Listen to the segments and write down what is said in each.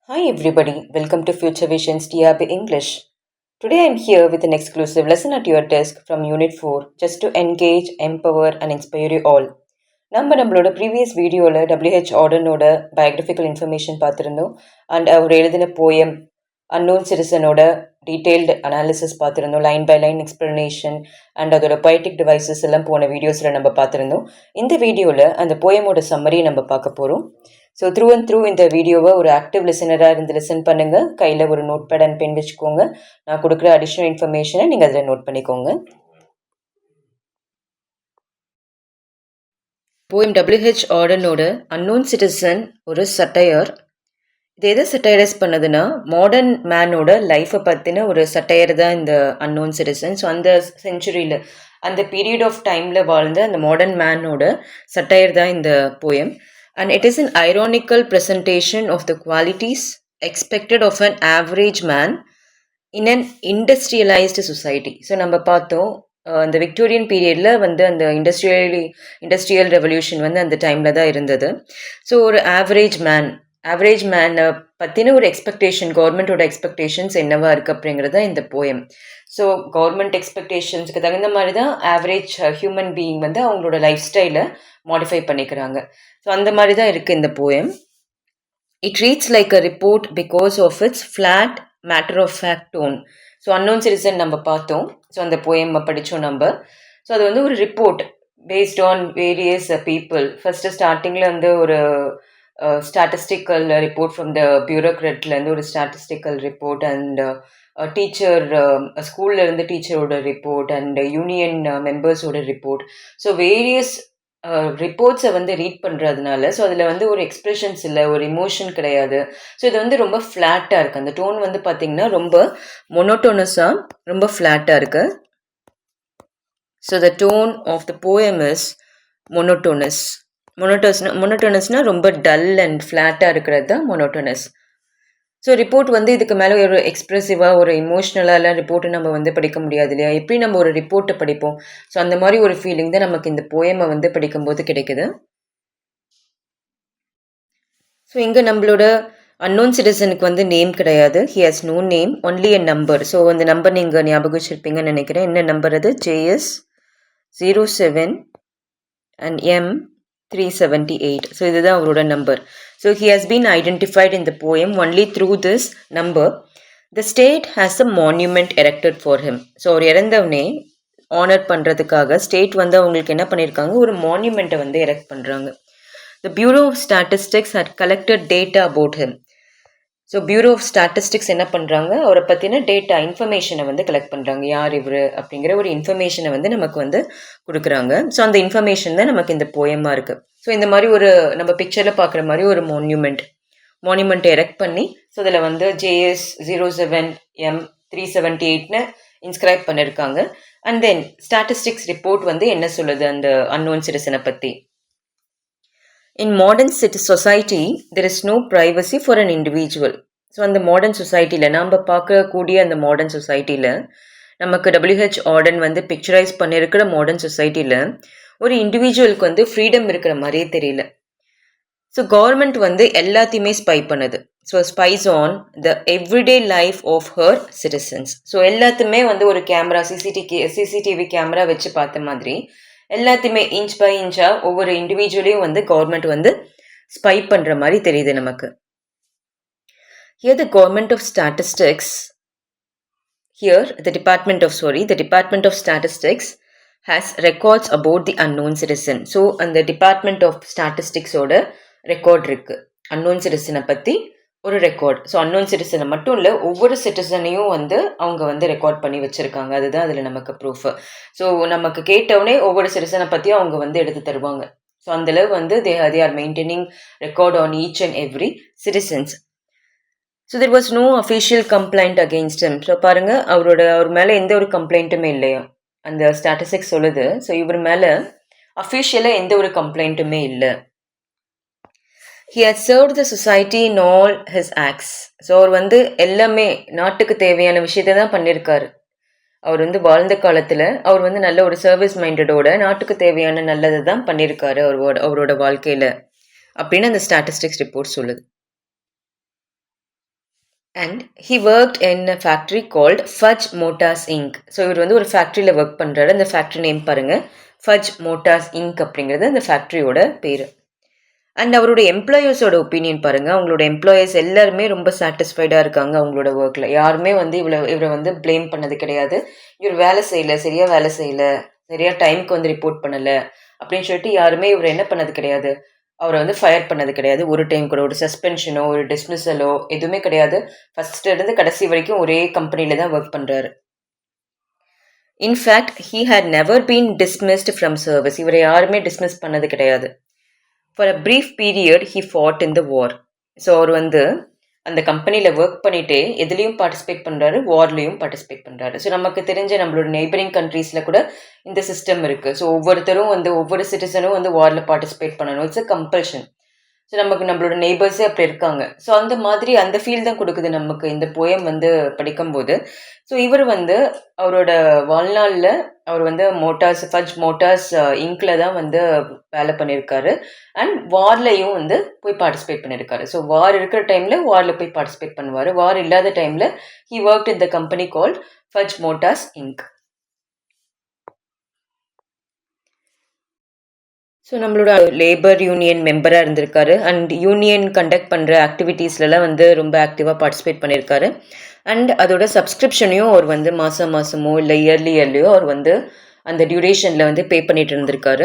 Hi everybody, welcome to Future Visions TRB English. Today I am here with an exclusive lesson at your desk from Unit 4 just to engage, empower and inspire you all. நம்மளோட previous வீடியோவில் WH ஆர்டனோட biographical information பார்த்துருந்தோம் and அவர் எழுதின poem unknown சிட்டிசனோட detailed analysis பார்த்துருந்தோம், line by line explanation and அதோட poetic devices எல்லாம் போன வீடியோஸில் நம்ம பார்த்துருந்தோம். இந்த வீடியோவில் அந்த போயமோட சம்மரியை நம்ம பார்க்க போகிறோம். ஸோ த்ரூ அண்ட் த்ரூ இந்த வீடியோவை ஒரு ஆக்டிவ் லிசனராக இருந்து லிசன் பண்ணுங்கள். கையில் ஒரு நோட் பேட் அண்ட் பென் வச்சுக்கோங்க. நான் கொடுக்குற அடிஷ்னல் இன்ஃபர்மேஷனை நீங்கள் அதில் நோட் பண்ணிக்கோங்க. போயம் WH ஆர்டனோட அன்னோன் சிட்டிசன் ஒரு சட்டையர். இது எதை சட்டையரைஸ் பண்ணதுன்னா மாடர்ன் மேனோட லைஃப்பை பற்றின ஒரு சட்டையர் தான் இந்த அன்னோன் சிட்டிசன். ஸோ அந்த செஞ்சுரியில் அந்த பீரியட் ஆஃப் டைமில் வாழ்ந்த அந்த மாடர்ன் மேனோட சட்டையர் தான் இந்த poem. And it is an ironical presentation of the qualities expected of an average man in an industrialized society. So நம்ம பார்த்தோம் அந்த விக்டோரியன் பீரியடில் வந்து அந்த இண்டஸ்ட்ரியல் ரெவல்யூஷன் வந்து அந்த டைமில் தான் இருந்தது. ஸோ ஒரு ஆவரேஜ் மேனை பற்றின ஒரு எக்ஸ்பெக்டேஷன், கவர்மெண்ட்டோட எக்ஸ்பெக்டேஷன்ஸ் என்னவா இருக்குது அப்படிங்கிறது தான் இந்த போயம். ஸோ கவர்மெண்ட் எக்ஸ்பெக்டேஷன்ஸுக்கு தகுந்த மாதிரி தான் ஆவரேஜ் ஹியூமன் பீயிங் வந்து அவங்களோட லைஃப் ஸ்டைலை மாடிஃபை பண்ணிக்கிறாங்க. ஸோ அந்த மாதிரி தான் இருக்குது இந்த poem. It reads like a report because of its flat matter of fact tone. So unknown citizen நம்ம பார்த்தோம். ஸோ அந்த போயம் படித்தோம் நம்ம. ஸோ அது வந்து ஒரு report based on various people. First ஸ்டார்டிங்கில் வந்து ஒரு ஸ்டாட்டிஸ்டிக்கல் ரிப்போர்ட் ஃப்ரம் த பியூரோக்ராட்லேருந்து ஒரு ஸ்டாட்டிஸ்டிக்கல் ரிப்போர்ட் அண்ட் டீச்சர் ஸ்கூல்லேருந்து டீச்சரோட ரிப்போர்ட் அண்ட் யூனியன் மெம்பர்ஸோட ரிப்போர்ட். ஸோ வேரியஸ் ரிப்போர்ட்ஸை வந்து ரீட் பண்ணுறதுனால ஸோ அதில் வந்து ஒரு எக்ஸ்ப்ரெஷன்ஸ் இல்லை, ஒரு இமோஷன் கிடையாது. ஸோ இது வந்து ரொம்ப ஃப்ளாட்டாக இருக்குது. அந்த டோன் வந்து பார்த்திங்கன்னா ரொம்ப மொனோட்டோனஸாக ரொம்ப ஃப்ளாட்டாக இருக்குது. So the tone of the poem is மொனோட்டோனஸ்னால் ரொம்ப டல் அண்ட் ஃப்ளாட்டாக இருக்கிறது தான் மொனோட்டோனஸ். ஸோ ரிப்போர்ட் வந்து இதுக்கு மேலே ஒரு எக்ஸ்ப்ரெசிவாக ஒரு இமோஷ்னலாலாம் ரிப்போர்ட்டை நம்ம வந்து படிக்க முடியாது இல்லையா? எப்படி நம்ம ஒரு ரிப்போர்ட்டை படிப்போம்? ஸோ அந்த மாதிரி ஒரு ஃபீலிங் தான் நமக்கு இந்த போயமை வந்து படிக்கும்போது கிடைக்குது. ஸோ இங்கே நம்மளோட அன்னோன் சிட்டிசனுக்கு வந்து நேம் கிடையாது. He has no name, only a number. So அந்த நம்பர் நீங்கள் ஞாபகம் வச்சுருப்பீங்கன்னு நினைக்கிறேன். என்ன நம்பர் அது? JS 07 and M 378. ஸோ இதுதான் அவரோட number. So he has been identified in the poem only through this number. The state has a monument erected for him. So அவர் இறந்தவனே ஆனர் பண்ணுறதுக்காக ஸ்டேட் வந்து அவங்களுக்கு என்ன பண்ணியிருக்காங்க, ஒரு மான்யூமெண்ட்டை வந்து எரெக்ட் பண்ணுறாங்க. The Bureau of Statistics had collected data about him. So bureau of statistics என்ன பண்ணுறாங்க, அவரை பற்றின டேட்டா இன்ஃபர்மேஷனை வந்து கலெக்ட் பண்ணுறாங்க. யார் இவர் அப்படிங்கிற ஒரு இன்ஃபர்மேஷனை வந்து நமக்கு வந்து கொடுக்குறாங்க. ஸோ அந்த இன்ஃபர்மேஷன் தான் நமக்கு இந்த போயமாக இருக்குது. ஸோ இந்த மாதிரி ஒரு நம்ம பிக்சரில் பார்க்குற மாதிரி ஒரு மான்யூமெண்ட்டை எரெக்ட் பண்ணி ஸோ அதில் வந்து JS 07 M 378ன்னு இன்ஸ்கிரைப் பண்ணியிருக்காங்க. அண்ட் தென் ஸ்டாட்டிஸ்டிக்ஸ் ரிப்போர்ட் வந்து என்ன சொல்லுது அந்த அன்னோன் சிட்டிசனை பற்றி. In modern society, there is no privacy for an individual. So அந்த மாடர்ன் சொசைட்டியில் நாம் பார்க்கக்கூடிய அந்த மாடர்ன் சொசைட்டியில் நமக்கு WH ஆர்டன் வந்து பிக்சரைஸ் பண்ணியிருக்கிற மாடர்ன் சொசைட்டியில் ஒரு இண்டிவிஜுவலுக்கு வந்து ஃப்ரீடம் இருக்கிற மாதிரியே தெரியல. ஸோ கவர்மெண்ட் வந்து எல்லாத்தையுமே ஸ்பை பண்ணுது. So spies on the everyday life of her citizens. So எல்லாத்துமே வந்து ஒரு கேமரா சிசிடிவி கேமரா வச்சு பார்த்த மாதிரி எல்லாத்தையுமே இன்ச் பை இன்ச்சாக ஒவ்வொரு இண்டிவிஜுவலையும் வந்து கவர்மெண்ட் வந்து ஸ்பை பண்ணுற மாதிரி தெரியுது நமக்கு. Here the Government of Statistics, the Department of Statistics has records about the unknown citizen. So அந்த Department of Statistics ஓட ரெக்கார்ட் இருக்குது அன்னோன் சிட்டிசனை பற்றி ஒரு ரெக்கார்ட். ஸோ அன்னோன் சிட்டிசனை மட்டும் இல்லை, ஒவ்வொரு சிட்டிசனையும் வந்து அவங்க வந்து ரெக்கார்ட் பண்ணி வச்சுருக்காங்க. அதுதான் அதில் நமக்கு ப்ரூஃப். ஸோ நமக்கு கேட்டவுடனே ஒவ்வொரு சிட்டிசனை பற்றியும் அவங்க வந்து எடுத்து தருவாங்க. ஸோ அந்தளவு வந்து they are maintaining record on each and every citizens. So there was no official complaint against him. So பாருங்கள், அவர் மேலே எந்த ஒரு கம்ப்ளைண்ட்டுமே இல்லையா அந்த ஸ்டாட்டிஸ்டிக்ஸ் சொல்லுது. ஸோ இவர் மேலே அஃபிஷியலாக எந்த ஒரு கம்ப்ளைண்ட்டுமே இல்லை. He had served the society in all his acts. So அவர் வந்து எல்லாமே நாட்டுக்கு தேவையான விஷயத்தை தான் பண்ணியிருக்காரு. அவர் வந்து வாழ்ந்த காலத்தில் அவர் வந்து நல்ல ஒரு சர்வீஸ் மைண்டடோட நாட்டுக்கு தேவையான நல்லதை தான் பண்ணியிருக்காரு அவரோட வாழ்க்கையில் அப்படின்னு அந்த ஸ்டாட்டிஸ்டிக்ஸ் ரிப்போர்ட் சொல்லுது. And he worked in a factory called fudge Motors ink. So இவர் வந்து ஒரு ஃபேக்ட்ரியில் ஒர்க் பண்ணுறாரு. அந்த ஃபேக்ட்ரி நேம் பாருங்கள், ஃபஜ் மோட்டார்ஸ் இங்க் அப்படிங்கிறது அந்த ஃபேக்ட்ரியோட பேர். அண்ட் அவரோட எம்ப்ளாயர்ஸோட ஒப்பீனியன் பாருங்கள். அவங்களோட எம்ப்ளாயர்ஸ் எல்லாருமே ரொம்ப சாட்டிஸ்ஃபைடாக இருக்காங்க அவங்களோட ஒர்க்கில். யாருமே வந்து இவரை வந்து ப்ளேம் பண்ணது கிடையாது. இவர் வேலை செய்யலை, சரியாக வேலை செய்யலை, சரியாக டைமுக்கு வந்து ரிப்போர்ட் பண்ணலை அப்படின்னு சொல்லிட்டு யாருமே இவர் என்ன பண்ணது கிடையாது. அவரை வந்து ஃபயர் பண்ணது கிடையாது. ஒரு டைம் கூட ஒரு சஸ்பென்ஷனோ ஒரு டிஸ்மிஸலோ எதுவுமே கிடையாது. ஃபர்ஸ்ட் இருந்து கடைசி வரைக்கும் ஒரே கம்பெனியில் தான் ஒர்க் பண்ணுறாரு. In fact he had never been dismissed from service. இவரை யாருமே டிஸ்மிஸ் பண்ணது கிடையாது. For a brief period he fought in the war. So அவர் வந்து அந்த கம்பெனியில் ஒர்க் பண்ணிகிட்டே எதுலேயும் பார்ட்டிசிபேட் பண்ணுறாரு, வார்லேயும் பார்ட்டிசிபேட் பண்ணுறாரு. ஸோ நமக்கு தெரிஞ்ச நம்மளோட நெய்பரிங் கண்ட்ரீஸில் கூட இந்த சிஸ்டம் இருக்குது. ஸோ ஒவ்வொருத்தரும் வந்து ஒவ்வொரு சிட்டிசனும் வந்து வாரில் பார்ட்டிசிபேட் பண்ணணும். It's a compulsion. ஸோ நமக்கு நம்மளோட நெய்பர்ஸே அப்படி இருக்காங்க. ஸோ அந்த மாதிரி அந்த ஃபீல் தான் கொடுக்குது நமக்கு இந்த போயம் வந்து படிக்கும்போது. ஸோ இவர் வந்து அவரோட வாழ்நாளில் அவர் வந்து ஃபஜ் மோட்டார்ஸ் இங்கில் தான் வந்து வேலை பண்ணியிருக்காரு. அண்ட் வார்லையும் வந்து போய் பார்ட்டிசிபேட் பண்ணியிருக்காரு. ஸோ வார் இருக்கிற டைமில் வாரில் போய் பார்ட்டிசிபேட் பண்ணுவார். வார் இல்லாத டைமில் he work in the company called fudge Motors ink. So நம்மளோட லேபர் யூனியன் மெம்பராக இருந்திருக்காரு. அண்ட் யூனியன் கண்டக்ட் பண்ணுற ஆக்டிவிட்டீஸ்லலாம் வந்து ரொம்ப ஆக்டிவாக பார்ட்டிசிபேட் பண்ணியிருக்காரு. அண்ட் அதோட சப்ஸ்கிரிப்ஷனையும் அவர் வந்து மாதமோ இல்லை இயர்லியோ அவர் வந்து அந்த டியூரேஷனில் வந்து பே பண்ணிட்டு இருந்திருக்காரு.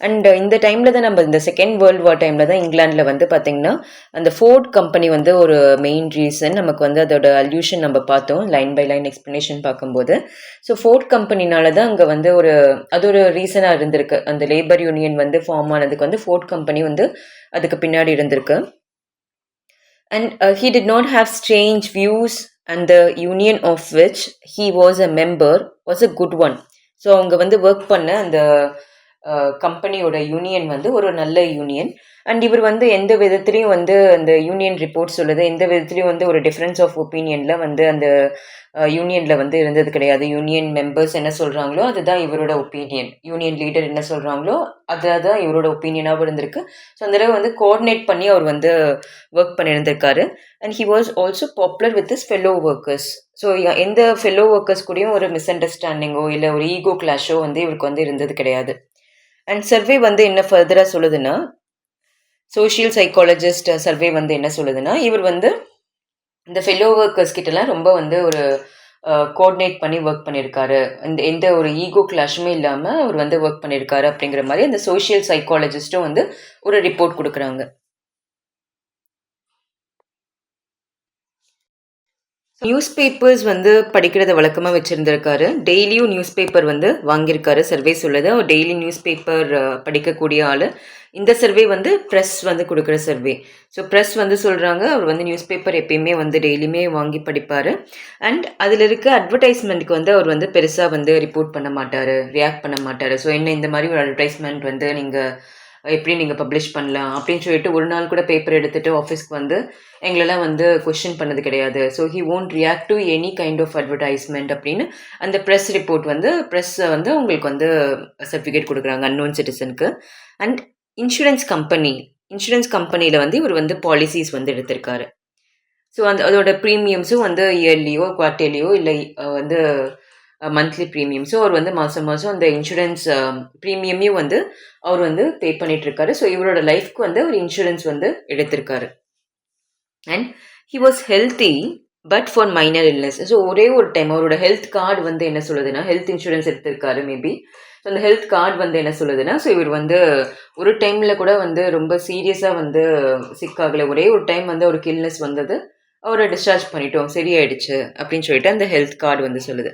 அண்ட் இந்த டைமில் தான் நம்ம இந்த செகண்ட் வேர்ல்டு வார் டைமில் தான் இங்கிலாண்டில் வந்து பார்த்திங்கன்னா அந்த ஃபோர்ட் கம்பெனி வந்து ஒரு மெயின் ரீசன். நமக்கு வந்து அதோட அல்யூஷன் நம்ம பார்த்தோம் லைன் பை லைன் எக்ஸ்ப்ளனேஷன் பார்க்கும்போது. ஸோ ஃபோர்ட் கம்பெனினால தான் அங்கே வந்து அது ஒரு ரீசனாக இருந்திருக்கு. அந்த லேபர் யூனியன் வந்து ஃபார்ம் ஆனதுக்கு வந்து ஃபோர்ட் கம்பெனி வந்து அதுக்கு பின்னாடி இருந்திருக்கு. And he did not have strange views, and the union of which he was a member was a good one. So அவங்க வந்து ஒர்க் பண்ண அந்த கம்பெனியோட யூனியன் வந்து ஒரு நல்ல யூனியன். அண்ட் இவர் வந்து எந்த விதத்துலையும் வந்து அந்த யூனியன் ரிப்போர்ட் சொல்லுது எந்த விதத்துலையும் வந்து ஒரு டிஃப்ரென்ஸ் ஆஃப் ஒப்பீனியனில் வந்து அந்த யூனியனில் வந்து இருந்தது கிடையாது. யூனியன் மெம்பர்ஸ் என்ன சொல்கிறாங்களோ அதுதான் இவரோட ஒப்பீனியன். யூனியன் லீடர் என்ன சொல்கிறாங்களோ அதுதான் இவரோட ஒப்பீனியனாகவும் இருந்திருக்கு. ஸோ அந்த தடவை வந்து கோஆர்டினேட் பண்ணி அவர் வந்து ஒர்க் பண்ணியிருந்திருக்காரு. And he was also popular with his fellow workers. So எந்த ஃபெல்லோ ஒர்க்கர்ஸ் கூடயும் ஒரு மிஸ் அண்டர்ஸ்டாண்டிங்கோ இல்லை ஒரு ஈகோ கிளாஷோ வந்து இவருக்கு வந்து இருந்தது கிடையாது. அண்ட் சர்வே வந்து என்ன ஃபர்தராக சொல்லுதுன்னா, சோஷியல் சைக்காலஜிஸ்ட் சர்வே வந்து என்ன சொல்லுதுன்னா, இவர் வந்து இந்த ஃபெல்லோ ஒர்க்கர்ஸ் கிட்டலாம் ரொம்ப வந்து ஒரு கோஆர்டினேட் பண்ணி ஒர்க் பண்ணியிருக்காரு. எந்த ஒரு ஈகோ கிளாஷுமே இல்லாமல் அவர் வந்து ஒர்க் பண்ணியிருக்காரு அப்படிங்கிற மாதிரி அந்த சோஷியல் சைக்காலஜிஸ்ட்டும் வந்து ஒரு ரிப்போர்ட் கொடுக்குறாங்க. நியூஸ் பேப்பர்ஸ் வந்து படிக்கிறத வழக்கமாக வச்சுருந்துருக்காரு. டெய்லியும் நியூஸ் பேப்பர் வந்து வாங்கியிருக்காரு. சர்வே சொல்லுது அவர் டெய்லி நியூஸ் பேப்பர் படிக்கக்கூடிய ஆள். இந்த சர்வே வந்து ப்ரெஸ் வந்து கொடுக்குற சர்வே. ஸோ ப்ரெஸ் வந்து சொல்கிறாங்க அவர் வந்து நியூஸ் பேப்பர் எப்பயுமே வந்து டெய்லியுமே வாங்கி படிப்பார். அண்ட் அதில் இருக்க அட்வர்டைஸ்மெண்ட்டுக்கு வந்து அவர் வந்து பெருசாக வந்து ரிப்போர்ட் பண்ண மாட்டார், ரியாக்ட் பண்ண மாட்டார். ஸோ என்ன இந்த மாதிரி ஒரு அட்வர்டைஸ்மெண்ட் வந்து நீங்கள் எப்படி நீங்கள் பப்ளிஷ் பண்ணலாம் அப்படின்னு சொல்லிட்டு ஒரு நாள் கூட பேப்பர் எடுத்துகிட்டு ஆஃபீஸ்க்கு வந்து எங்களெல்லாம் வந்து கொஷின் பண்ணது கிடையாது. So he won't react to any kind of advertisement அப்படின்னு அந்த ப்ரெஸ் ரிப்போர்ட் வந்து ப்ரெஸ்ஸை வந்து உங்களுக்கு வந்து சர்டிஃபிகேட் கொடுக்குறாங்க அன்னோன் சிட்டிசனுக்கு. அண்ட் இன்சூரன்ஸ் கம்பெனியில் வந்து இவர் வந்து பாலிசிஸ் வந்து எடுத்திருக்காரு. ஸோ அதோட ப்ரீமியம்ஸும் வந்து இயர்லியோ குவார்டர்லியோ இல்லை வந்து மந்த்லி ப்ரீமியம்ஸும் அவர் வந்து மாதம் அந்த இன்சூரன்ஸ் ப்ரீமியமையும் வந்து அவர் வந்து பே பண்ணிகிட்ருக்காரு. ஸோ இவரோட லைஃப்க்கு வந்து அவர் இன்சூரன்ஸ் வந்து எடுத்திருக்காரு. And he was healthy but for minor illness. So ஒரே ஒரு டைம் அவரோட ஹெல்த் கார்டு வந்து என்ன சொல்லுதுன்னா, ஹெல்த் இன்சூரன்ஸ் எடுத்திருக்காரு மேபி. ஸோ அந்த ஹெல்த் கார்டு வந்து என்ன சொல்லுதுன்னா, ஸோ இவர் வந்து ஒரு டைமில் கூட வந்து ரொம்ப சீரியஸாக வந்து சிக்காகலை. ஒரே ஒரு டைம் வந்து அவருக்கு இல்னஸ் வந்தது, அவரை டிஸ்சார்ஜ் பண்ணிட்டோம், சரியாயிடுச்சு அப்படின்னு சொல்லிட்டு அந்த ஹெல்த் கார்டு வந்து சொல்லுது.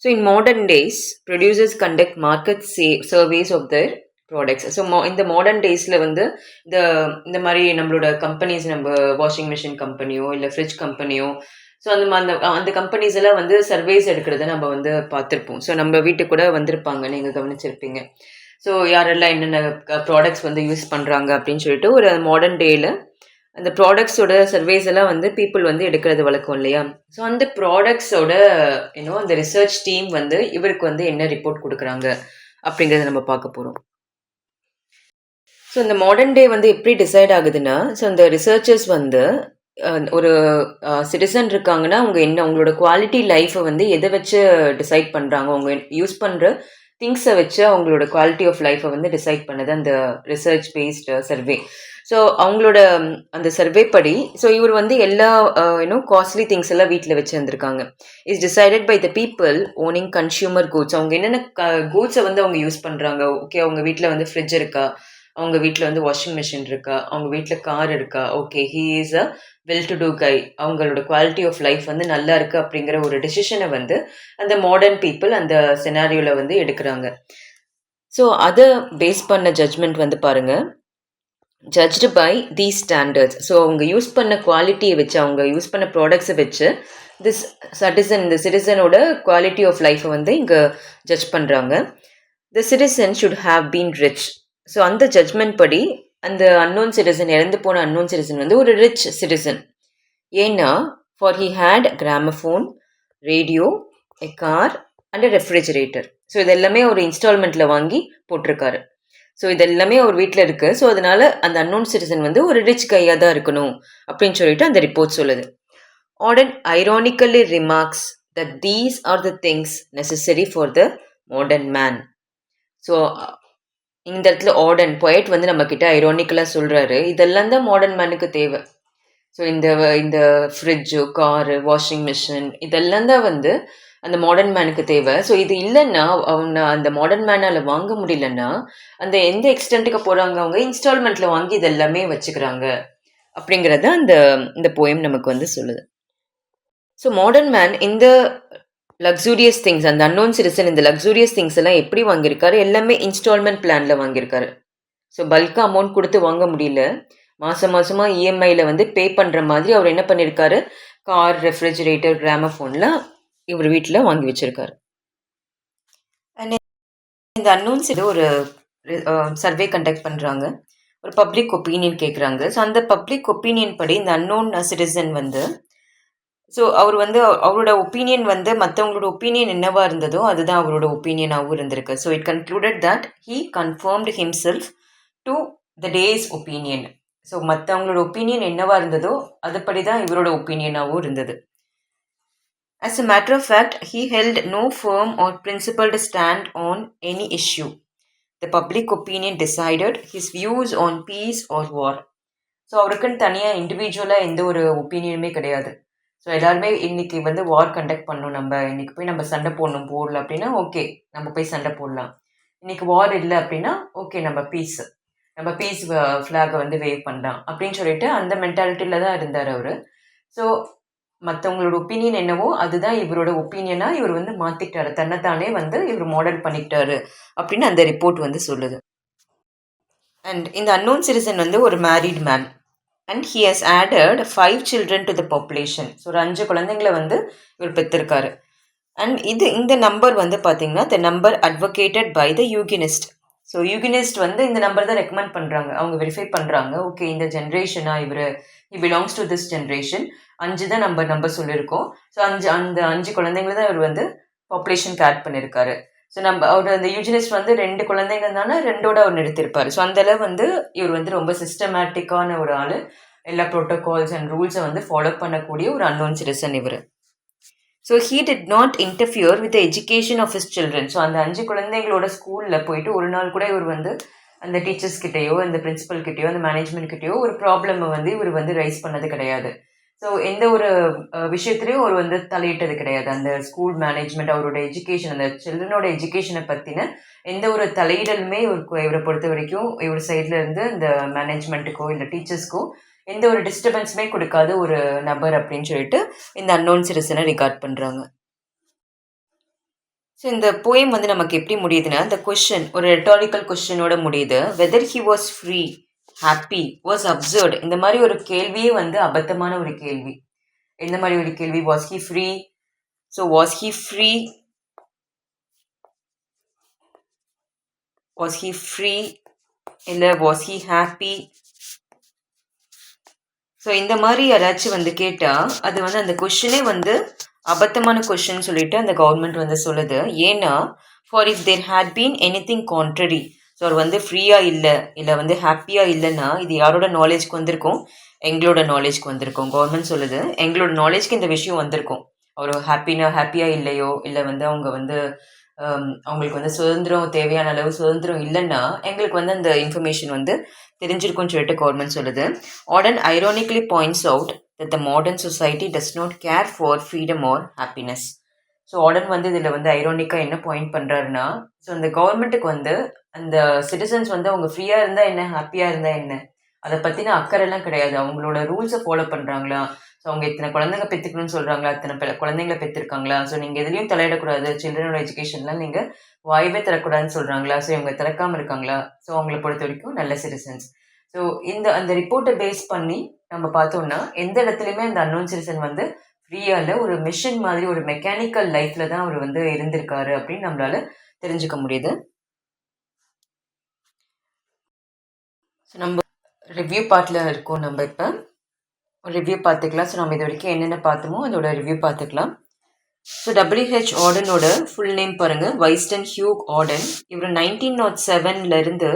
So in modern days producers conduct market surveys of their products. So இந்த மாடர்ன் டேஸில் வந்து இந்த மாதிரி நம்மளோட கம்பெனிஸ், நம்ம வாஷிங் மிஷின் கம்பெனியோ இல்லை ஃப்ரிட்ஜ் கம்பெனியோ, ஸோ அந்த கம்பெனிஸ் எல்லாம் வந்து சர்வேஸ் எடுக்கிறத நம்ம வந்து பார்த்துருப்போம். ஸோ நம்ம வீட்டுக்கு கூட வந்திருப்பாங்க, நீங்கள் கவனிச்சிருப்பீங்க. ஸோ யாரெல்லாம் என்னென்ன ப்ராடக்ட்ஸ் வந்து யூஸ் பண்ணுறாங்க அப்படின்னு சொல்லிட்டு ஒரு மாடர்ன் டேயில் அந்த ப்ராடக்ட்ஸோட சர்வேஸ் எல்லாம் வந்து பீப்புள் வந்து எடுக்கிறது வழக்கம் இல்லையா. ஸோ அந்த ப்ராடக்ட்ஸோட அந்த ரிசர்ச் டீம் வந்து இவருக்கு வந்து என்ன ரிப்போர்ட் கொடுக்குறாங்க அப்படிங்கிறத நம்ம பார்க்க போகிறோம். ஸோ இந்த மாடர்ன் டே வந்து எப்படி டிசைட் ஆகுதுன்னா, ஸோ அந்த ரிசர்ச்சர்ஸ் வந்து ஒரு சிட்டிசன் இருக்காங்கன்னா, அவங்க அவங்களோட குவாலிட்டி லைஃப்பை வந்து எதை வச்சு டிசைட் பண்ணுறாங்க, அவங்க யூஸ் பண்ணுற திங்ஸை வச்சு அவங்களோட குவாலிட்டி ஆஃப் லைஃப்பை வந்து டிசைட் பண்ணுது அந்த ரிசர்ச் பேஸ்டு சர்வே. ஸோ அவங்களோட அந்த சர்வே படி, ஸோ இவர் வந்து எல்லா காஸ்ட்லி திங்ஸ் எல்லாம் வீட்டில் வச்சுருந்துருக்காங்க. Is decided by the people owning consumer goods. அவங்க என்னென்ன கூட்ஸை வந்து அவங்க யூஸ் பண்ணுறாங்க. ஓகே, அவங்க வீட்டில் வந்து ஃப்ரிட்ஜ் இருக்கா, அவங்க வீட்டில் வந்து வாஷிங் மிஷின் இருக்கா, அவங்க வீட்டில் கார் இருக்கா, okay he is a well to do guy, அவங்களோட குவாலிட்டி ஆஃப் லைஃப் வந்து நல்லா இருக்குது அப்படிங்கிற ஒரு டிசிஷனை வந்து அந்த மாடர்ன் பீப்புள் அந்த செனாரியோவில் வந்து எடுக்கிறாங்க. ஸோ அதை பேஸ் பண்ண ஜட்ஜ்மெண்ட் வந்து பாருங்கள், judged by these standards. So அவங்க யூஸ் பண்ண குவாலிட்டியை வச்சு, அவங்க யூஸ் பண்ண ப்ராடக்ட்ஸை வச்சு இந்த சிட்டிசனோட குவாலிட்டி ஆஃப் லைஃப்பை வந்து இங்கே ஜட்ஜ் பண்ணுறாங்க. த citizen should have been rich. So அந்த ஜட்ஜ்மெண்ட் படி அந்த அன்னோன் சிட்டிசன், இறந்து போன அன்னோன் சிட்டிசன் வந்து ஒரு ரிச் சிட்டிசன். ஏன்னா for he had gramophone, radio, a car and refrigerator. So இதெல்லாமே ஒரு இன்ஸ்டால்மெண்ட்டில் வாங்கி போட்டிருக்காரு. ஸோ இதெல்லாமே அவர் வீட்டில் இருக்குது. ஸோ அதனால அந்த அன்னோன் சிட்டிசன் வந்து ஒரு ரிச் கையாக தான் இருக்கணும் அப்படின்னு சொல்லிட்டு அந்த ரிப்போர்ட் சொல்லுது. Ardern ironically remarks that these are the things necessary for the modern man. So இந்த இடத்துல ஆர்டன் பொயட் வந்து நம்மக்கிட்ட ஐரானிக்கலாக சொல்கிறாரு, இதெல்லாம் தான் மாடர்ன் மேனுக்கு தேவை. ஸோ இந்த ஃப்ரிட்ஜு, காரு, வாஷிங் மிஷின் இதெல்லாம் தான் வந்து அந்த மாடர்ன் மேனுக்கு தேவை. ஸோ இது இல்லைன்னா அவங்க அந்த மாடர்ன் மேனால் வாங்க முடியலன்னா அந்த எந்த எக்ஸ்டென்ட்டுக்கு போகிறாங்க, அவங்க இன்ஸ்டால்மெண்ட்டில் வாங்கி இதெல்லாமே வச்சுக்கிறாங்க அப்படிங்கிறத இந்த போயம் நமக்கு வந்து சொல்லுது. ஸோ மாடர்ன் மேன் இந்த லக்ஸூரியஸ் திங்ஸ், அந்த அன்னோன் சிட்டிசன் இந்த லக்ஸூரியஸ் திங்ஸ் எல்லாம் எப்படி வாங்கியிருக்காரு, எல்லாமே இன்ஸ்டால்மெண்ட் பிளானில் வாங்கியிருக்காரு. ஸோ பல்காக அமௌண்ட் கொடுத்து வாங்க முடியல, மாதமாக இஎம்ஐயில் வந்து பே பண்ணுற மாதிரி அவர் என்ன பண்ணியிருக்காரு, கார், ரெஃப்ரிஜரேட்டர், கிராமஃபோன்லாம் இவர் வீட்டில் வாங்கி வச்சுருக்காரு. அண்ட் இந்த அன்னோன்ஸ் இது ஒரு சர்வே கண்டக்ட் பண்ணுறாங்க, ஒரு பப்ளிக் ஒப்பீனியன் கேட்குறாங்க. ஸோ அந்த பப்ளிக் ஒப்பீனியன் படி இந்த அன்னோன் சிட்டிசன் வந்து, ஸோ அவர் வந்து அவரோட ஒப்பீனியன் வந்து மற்றவங்களோட ஒப்பீனியன் என்னவா இருந்ததோ அதுதான் அவரோட ஒப்பீனியனாகவும் இருந்திருக்கு. So it concluded that he confirmed himself to the days opinion. So மற்றவங்களோட ஒப்பீனியன் என்னவா இருந்ததோ அதுபடி தான் இவரோட ஒப்பீனியனாகவும் இருந்தது. As a matter of fact, he held no firm or principled stand on any issue. The public opinion decided his views on peace or war. So அவருக்குன்னு தனியாக இண்டிவிஜுவலாக எந்த ஒரு ஒப்பீனியனுமே கிடையாது. ஸோ எல்லாருமே இன்றைக்கி வந்து வார் கண்டக்ட் பண்ணணும், நம்ம இன்றைக்கி போய் நம்ம சண்டை போடல அப்படின்னா ஓகே நம்ம போய் சண்டை போடலாம். இன்றைக்கி வார் இல்லை அப்படின்னா ஓகே நம்ம பீஸ் ஃப்ளாகை வந்து வேவ் பண்ணலாம் அப்படின்னு சொல்லிட்டு அந்த மென்டாலிட்டியில் தான் இருந்தார் அவர். ஸோ மற்றவங்களோட ஒப்பீனியன் என்னவோ அதுதான் இவரோட ஒப்பீனியனாக இவர் வந்து மாற்றிக்கிட்டாரு, தன்னைத்தானே வந்து இவர் மாடல் பண்ணிக்கிட்டாரு அப்படின்னு அந்த ரிப்போர்ட் வந்து சொல்லுது. அண்ட் இந்த அன்னோன் சிட்டிசன் வந்து ஒரு married man and he has added 5 children to the population. So ஒரு 5 குழந்தைங்களை வந்து இவர் பெற்றிருக்காரு. அண்ட் இந்த நம்பர் வந்து பார்த்தீங்கன்னா the number advocated by the eugenist. So eugenist வந்து இந்த நம்பர் தான் ரெக்கமெண்ட் பண்ணுறாங்க, அவங்க வெரிஃபை பண்ணுறாங்க. ஓகே இந்த ஜென்ரேஷனாக இவர் he belongs to this generation. 5 தான் நம்பர் சொல்லியிருக்கோம். ஸோ அந்த 5 குழந்தைங்களை தான் இவர் வந்து பாப்புலேஷனுக்கு ஆட் பண்ணியிருக்காரு. ஸோ அவர் அந்த யூஜினிஸ்ட் வந்து 2 குழந்தைங்க தானே 2ஓட அவர் நிறுத்திருப்பார். ஸோ அந்தளவு வந்து இவர் வந்து ரொம்ப சிஸ்டமேட்டிக்கான ஒரு ஆள், எல்லா ப்ரோட்டோகால்ஸ் அண்ட் ரூல்ஸை வந்து ஃபாலோ பண்ணக்கூடிய ஒரு அன்னோன் சிட்டிசன் இவர். So he did not interfere with education of his children. So அந்த 5 குழந்தைங்களோட ஸ்கூலில் போயிட்டு ஒரு நாள் கூட இவர் வந்து அந்த டீச்சர்ஸ் கிட்டேயோ அந்த பிரின்சிபல் கிட்டேயோ அந்த மேனேஜ்மெண்ட் கிட்டேயோ ஒரு ப்ராப்ளமை வந்து இவர் வந்து ரைஸ் பண்ணது கிடையாது. ஸோ எந்த ஒரு விஷயத்துலையும் அவர் வந்து தலையிட்டது கிடையாது. அந்த ஸ்கூல் மேனேஜ்மெண்ட் அவரோட எஜுகேஷன், அந்த சில்ட்ரனோட எஜுகேஷனை பற்றின எந்த ஒரு தலையிடலுமே இவரை பொறுத்த வரைக்கும் இவர் சைடில் இருந்து இந்த மேனேஜ்மெண்ட்டுக்கோ இல்லை டீச்சர்ஸ்க்கோ எந்த ஒரு டிஸ்டர்பன்ஸுமே கொடுக்காத ஒரு நபர் அப்படின்னு சொல்லிட்டு இந்த அன்னோன் சிட்டிசனை ரிகார்ட் பண்ணுறாங்க. ஸோ இந்த போயம் வந்து நமக்கு எப்படி முடியுதுன்னா, இந்த கொஷின் ஒரு ரெட்டாரிக்கல் கொஷினோட முடியுது. Whether he was free, happy, was absurd. இந்த மாதிரி ஒரு கேள்வியே வந்து அபத்தமான ஒரு கேள்வி. எந்த மாதிரி ஒரு கேள்வி? Was he free? So was he free, was he free இல்லை வாஸ் ஹி ஹாப்பி? ஸோ இந்த மாதிரி யாராச்சும் வந்து கேட்டால் அது வந்து அந்த கொஷினே வந்து அபத்தமான கொஷின் சொல்லிட்டு அந்த கவர்மெண்ட் வந்து சொல்லுது. ஏன்னா for if there had been anything contrary, so அவர் வந்து ஃப்ரீயாக இல்லை வந்து ஹாப்பியாக இல்லைன்னா இது யாரோட நாலேஜ்க்கு வந்திருக்கும்? எங்களோட நாலேஜ்க்கு வந்திருக்கோம். கவர்மெண்ட் சொல்லுது எங்களோட நாலேஜ்க்கு இந்த விஷயம் வந்திருக்கும். அவர் ஹாப்பியாக இல்லையோ, இல்லை வந்து அவங்க வந்து அவங்களுக்கு வந்து சுதந்திரம் தேவையான அளவு சுதந்திரம் இல்லைன்னா எங்களுக்கு வந்து அந்த இன்ஃபர்மேஷன் வந்து தெரிஞ்சிருக்கும்னு சொல்லிட்டு கவர்மெண்ட் சொல்லுது. Auden ironically points out that the modern society does not care for freedom or happiness. So Auden வந்து இதில் வந்து ஐரானிக்காக என்ன பாயிண்ட் பண்ணுறாருன்னா, ஸோ அந்த கவர்மெண்ட்டுக்கு வந்து அந்த சிட்டிசன்ஸ் வந்து அவங்க ஃப்ரீயாக இருந்தால் என்ன, ஹாப்பியாக இருந்தால் என்ன, அதை பற்றின அக்கறைலாம் கிடையாது. அவங்களோட ரூல்ஸை ஃபாலோ பண்ணுறாங்களா, ஸோ அவங்க இத்தனை குழந்தைங்க பெற்றுக்கணும்னு சொல்கிறாங்களா, அத்தனை குழந்தைங்கள பெற்றிருக்காங்களா, ஸோ நீங்கள் எதுலேயும் தலையிடக்கூடாது, சில்ட்ரனோட எஜுகேஷன்லாம் நீங்கள் வாய்வே தரக்கூடாதுன்னு சொல்கிறாங்களா, ஸோ இவங்க திறக்காமல் இருக்காங்களா, ஸோ அவங்கள பொறுத்த வரைக்கும் நல்ல சிட்டிசன்ஸ். ஸோ அந்த ரிப்போர்ட்டை பேஸ் பண்ணி நம்ம பார்த்தோம்னா எந்த இடத்துலையுமே அந்த அன்னோன் சிட்டிசன் வந்து ஃப்ரீயாக இல்லை, ஒரு மிஷின் மாதிரி ஒரு மெக்கானிக்கல் லைஃப்பில் தான் அவர் வந்து இருந்திருக்காரு அப்படின்னு நம்மளால தெரிஞ்சுக்க முடியுது. ஸோ நம்ம ரிவ்யூ பார்ட்டில் இருக்கோம். நம்ம இப்போ ரிவ்யூ பார்த்துக்கலாம். ஸோ நம்ம இது வரைக்கும் என்னென்ன பார்த்தோமோ அதோட ரிவ்யூ பார்த்துக்கலாம். ஸோ டபிள்யூஹெச் ஆர்டனோட ஃபுல் நேம் பாருங்கள், வைஸ்டன் ஹியூக் ஆர்டன். இவர் 1907